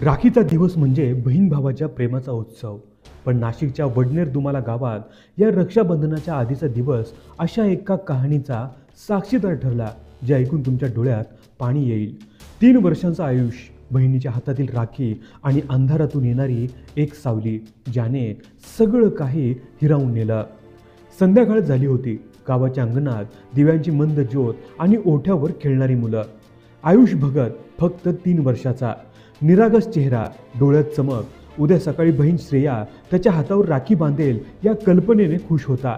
राखीचा दिवस म्हणजे बहीण भावाच्या प्रेमाचा उत्सव. पण नाशिकच्या वडनेर दुमाला गावात या रक्षाबंधनाच्या आधीचा दिवस अशा एका कहाणीचा साक्षीदार ठरला, जे ऐकून तुमच्या डोळ्यात पाणी येईल. 3 वर्षांचं आयुष्य, बहिणीच्या हातातील राखी आणि अंधारातून येणारी एक सावली, ज्याने सगळं काही हिरावून नेलं. संध्याकाळ झाली होती. गावाच्या अंगणात दिव्यांची मंद ज्योत आणि ओठ्यावर खेळणारी मुलं. आयुष भगत फक्त 3 वर्षाचा, निरागस चेहरा, डोळ्यात चमक. उद्या सकाळी बहीण श्रेया त्याच्या हातावर राखी बांधेल या कल्पनेने खुश होता.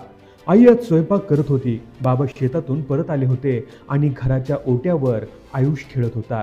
आई आज स्वयंपाक करत होती, बाबा शेतातून परत आले होते आणि घराच्या ओट्यावर आयुष खेळत होता.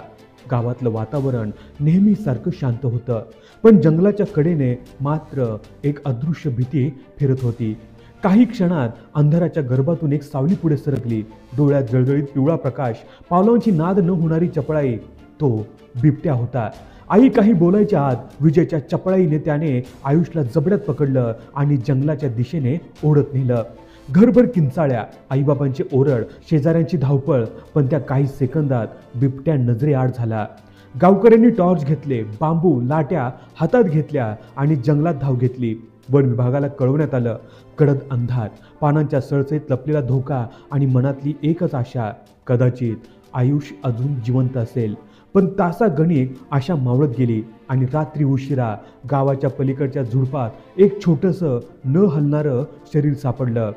गावातलं वातावरण नेहमीसारखं शांत होतं, पण जंगलाच्या कडेने मात्र एक अदृश्य भीती फिरत होती. काही क्षणात अंधाराच्या गर्भातून एक सावली पुढे सरकली. डोळ्यात जळजळीत पिवळा प्रकाश, पावलांची नाद न होणारी चपळाई. तो बिबट्या होता. आई काही बोलायच्या आत विजेच्या चपळाईने त्याने आयुषला जबड्यात पकडलं आणि जंगलाच्या दिशेने ओढत नेलं. घरभर किंचाळ्या, आईबाबांचे ओरड, शेजाऱ्यांची धावपळ, पण त्या काही सेकंदात बिबट्या नजरेआड झाला. गावकऱ्यांनी टॉर्च घेतले, बांबू लाट्या हातात घेतल्या आणि जंगलात धाव घेतली. वन विभागाला कळवण्यात आलं. कडक अंधार, पानांच्या सळसळीत लपलेला धोका आणि मनातली एकच आशा, कदाचित आयुष अजून जिवंत असेल. पण तासागणिक आशा मावळत गेली आणि रात्री उशिरा गावाच्या पलीकडच्या झुडपात एक छोटंसं न हलणारं शरीर सापडलं.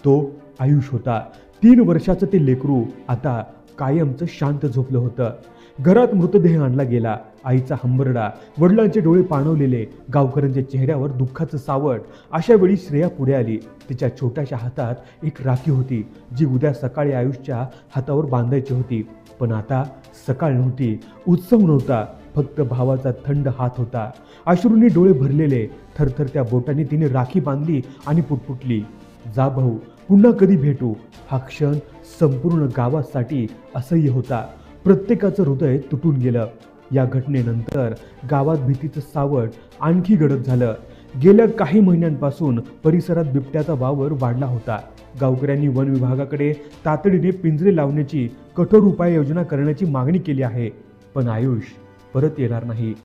तो आयुष होता. 3 वर्षाचं ते लेकरू आता कायमचं शांत झोपलं होतं. घरात मृतदेह आणला गेला. आईचा हंबरडा, वडिलांचे डोळे पाणवलेले, गावकऱ्यांच्या चेहऱ्यावर दुःखाचं सावट. अशा वेळी श्रेया पुढे आली. तिच्या छोट्याशा हातात एक राखी होती, जी उद्या सकाळी आयुषच्या हातावर बांधायची होती. पण आता सकाळ नव्हती, उत्सव नव्हता, फक्त भावाचा थंड हात होता. अश्रूंनी डोळे भरलेले, थरथरत्या बोटांनी तिने राखी बांधली आणि पुटपुटली, जा भाऊ, पुन्हा कधी भेटू. हा क्षण संपूर्ण गावासाठी असह्य होता. प्रत्येकाचं हृदय तुटून गेलं. या घटनेनंतर गावात भीतीचं सावट आणखी गडद झालं. गेल्या काही महिन्यांपासून परिसरात बिबट्याचा वावर वाढला होता. गावकऱ्यांनी वन विभागाकडे तातडीने पिंजरे लावण्याची कठोर उपाययोजना करण्याची मागणी केली आहे, पण आयुष परत येणार नाही.